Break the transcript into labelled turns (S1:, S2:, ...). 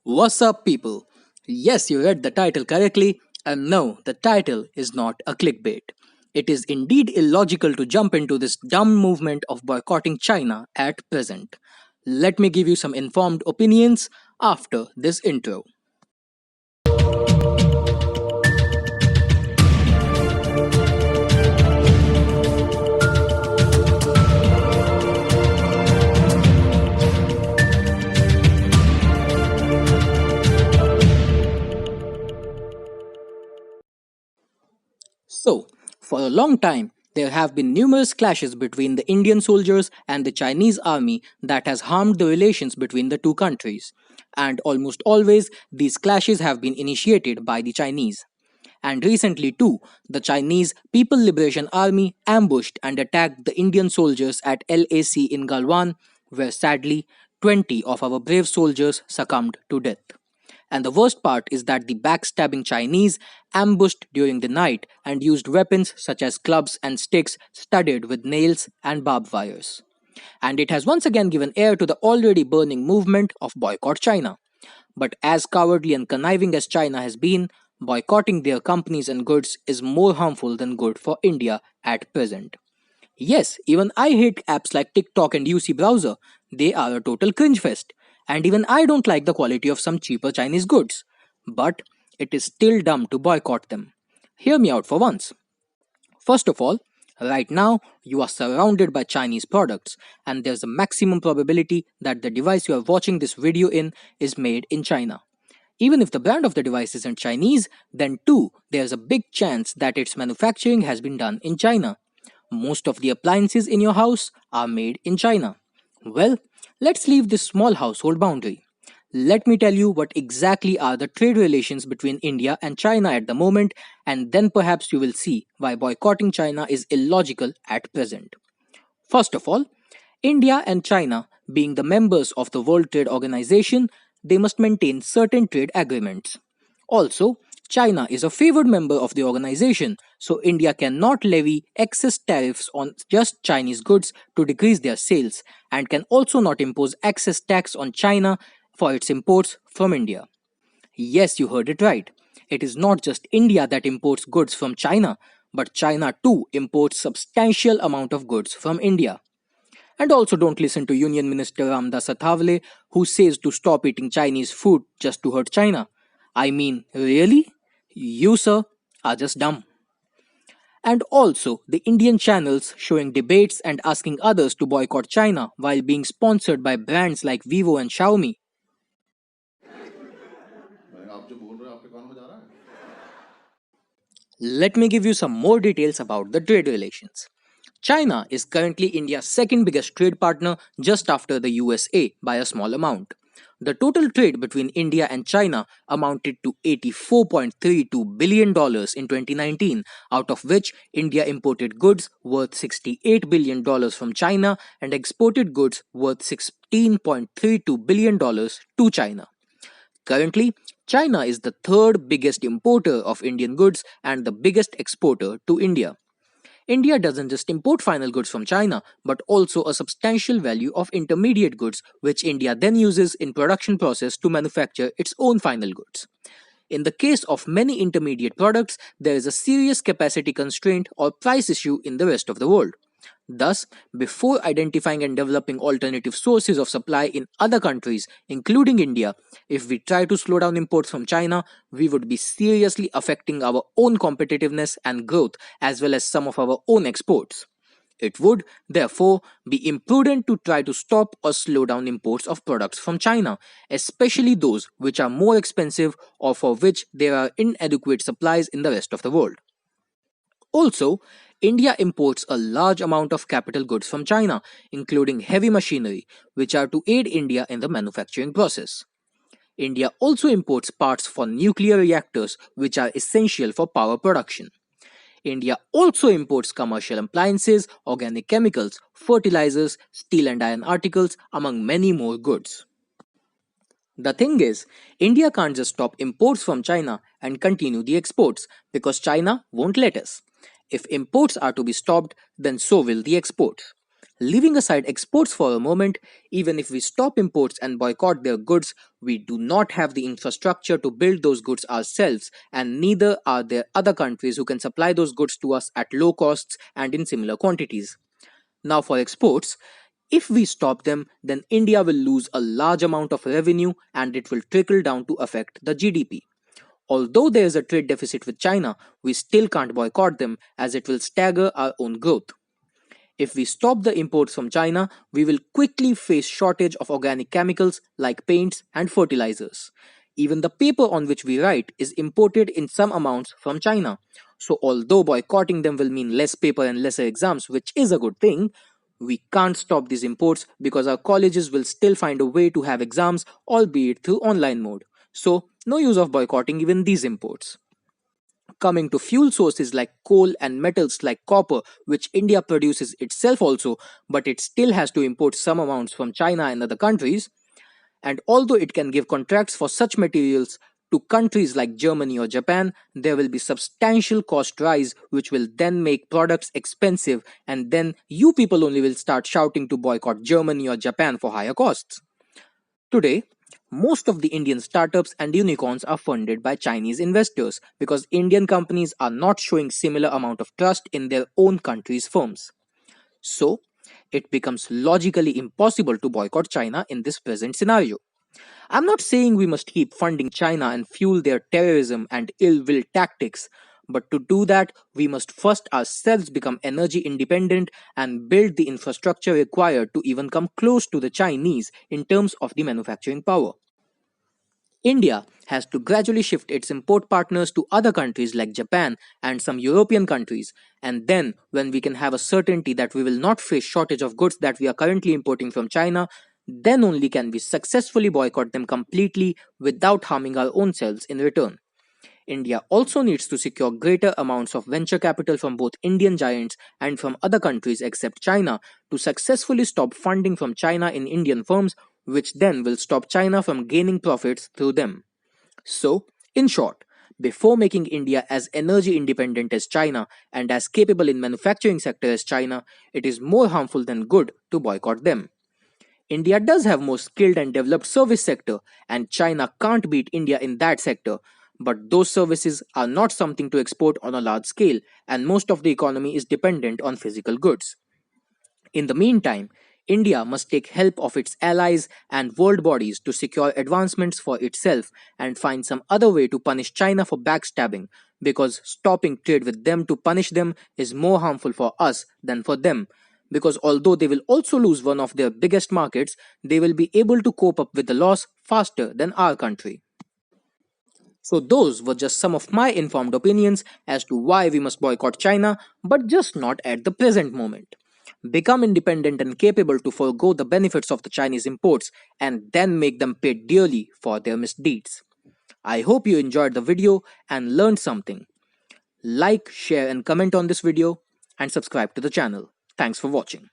S1: What's up, people? Yes, you read the title correctly, and no, the title is not a clickbait. It is indeed illogical to jump into this dumb movement of boycotting China at present. Let me give you some informed opinions after this intro. So, for a long time, there have been numerous clashes between the Indian soldiers and the Chinese army that has harmed the relations between the two countries. And almost always, these clashes have been initiated by the Chinese. And recently, too, the Chinese People Liberation Army ambushed and attacked the Indian soldiers at LAC in Galwan, where sadly 20 of our brave soldiers succumbed to death. And the worst part is that the backstabbing Chinese ambushed during the night and used weapons such as clubs and sticks studded with nails and barbed wires. And it has once again given air to the already burning movement of boycott China. But as cowardly and conniving as China has been, boycotting their companies and goods is more harmful than good for India at present. Yes, even I hate apps like TikTok and UC Browser. They are a total cringe fest. And even I don't like the quality of some cheaper Chinese goods. But it is still dumb to boycott them. Hear me out for once. First of all, right now you are surrounded by Chinese products, and there's a maximum probability that the device you are watching this video in is made in China. Even if the brand of the device isn't Chinese, then too, there's a big chance that its manufacturing has been done in China. Most of the appliances in your house are made in China. Well, let's leave this small household boundary. Let me tell you what exactly are the trade relations between India and China at the moment, and then perhaps you will see why boycotting China is illogical at present. First of all, India and China, being the members of the World Trade Organization, they must maintain certain trade agreements. Also, China is a favored member of the organization, so India cannot levy excess tariffs on just Chinese goods to decrease their sales, and can also not impose excess tax on China for its imports from India. Yes, you heard it right. It is not just India that imports goods from China, but China too imports substantial amount of goods from India. And also don't listen to Union Minister Ramdas Athavale who says to stop eating Chinese food just to hurt China. I mean, really? You, sir, are just dumb. And also, the Indian channels showing debates and asking others to boycott China while being sponsored by brands like Vivo and Xiaomi. Let me give you some more details about the trade relations. China is currently India's second biggest trade partner just after the USA by a small amount. The total trade between India and China amounted to $84.32 billion in 2019, out of which India imported goods worth $68 billion from China and exported goods worth $16.32 billion to China. Currently, China is the third biggest importer of Indian goods and the biggest exporter to India. India doesn't just import final goods from China, but also a substantial value of intermediate goods, which India then uses in production process to manufacture its own final goods. In the case of many intermediate products, there is a serious capacity constraint or price issue in the rest of the world. Thus, before identifying and developing alternative sources of supply in other countries, including India, if we try to slow down imports from China, we would be seriously affecting our own competitiveness and growth as well as some of our own exports. It would, therefore, be imprudent to try to stop or slow down imports of products from China, especially those which are more expensive or for which there are inadequate supplies in the rest of the world. Also, India imports a large amount of capital goods from China, including heavy machinery, which are to aid India in the manufacturing process. India also imports parts for nuclear reactors, which are essential for power production. India also imports commercial appliances, organic chemicals, fertilizers, steel and iron articles, among many more goods. The thing is, India can't just stop imports from China and continue the exports because China won't let us. If imports are to be stopped, then so will the exports. Leaving aside exports for a moment, even if we stop imports and boycott their goods, we do not have the infrastructure to build those goods ourselves, and neither are there other countries who can supply those goods to us at low costs and in similar quantities. Now, for exports, if we stop them, then India will lose a large amount of revenue and it will trickle down to affect the GDP. Although there is a trade deficit with China, we still can't boycott them as it will stagger our own growth. If we stop the imports from China, we will quickly face shortage of organic chemicals like paints and fertilizers. Even the paper on which we write is imported in some amounts from China. So although boycotting them will mean less paper and lesser exams, which is a good thing, we can't stop these imports because our colleges will still find a way to have exams, albeit through online mode. So no use of boycotting even these imports. Coming to fuel sources like coal and metals like copper, which India produces itself also, but it still has to import some amounts from China and other countries. And although it can give contracts for such materials to countries like Germany or Japan, there will be substantial cost rise, which will then make products expensive, and then you people only will start shouting to boycott Germany or Japan for higher costs. Today, most of the Indian startups and unicorns are funded by Chinese investors because Indian companies are not showing similar amount of trust in their own country's firms. So, it becomes logically impossible to boycott China in this present scenario. I'm not saying we must keep funding China and fuel their terrorism and ill will tactics, but to do that, we must first ourselves become energy independent and build the infrastructure required to even come close to the Chinese in terms of the manufacturing power. India has to gradually shift its import partners to other countries like Japan and some European countries, and then when we can have a certainty that we will not face shortage of goods that we are currently importing from China, then only can we successfully boycott them completely without harming our own selves in return. India also needs to secure greater amounts of venture capital from both Indian giants and from other countries except China to successfully stop funding from China in Indian firms, which then will stop China from gaining profits through them. So, in short, before making India as energy independent as China and as capable in manufacturing sector as China, it is more harmful than good to boycott them. India does have more skilled and developed service sector, and China can't beat India in that sector. But those services are not something to export on a large scale, and most of the economy is dependent on physical goods. In the meantime, India must take help of its allies and world bodies to secure advancements for itself and find some other way to punish China for backstabbing, because stopping trade with them to punish them is more harmful for us than for them. Because although they will also lose one of their biggest markets, they will be able to cope up with the loss faster than our country. So, those were just some of my informed opinions as to why we must boycott China, but just not at the present moment. Become independent and capable to forego the benefits of the Chinese imports and then make them pay dearly for their misdeeds. I hope you enjoyed the video and learned something. Like, share, and comment on this video, and subscribe to the channel. Thanks for watching.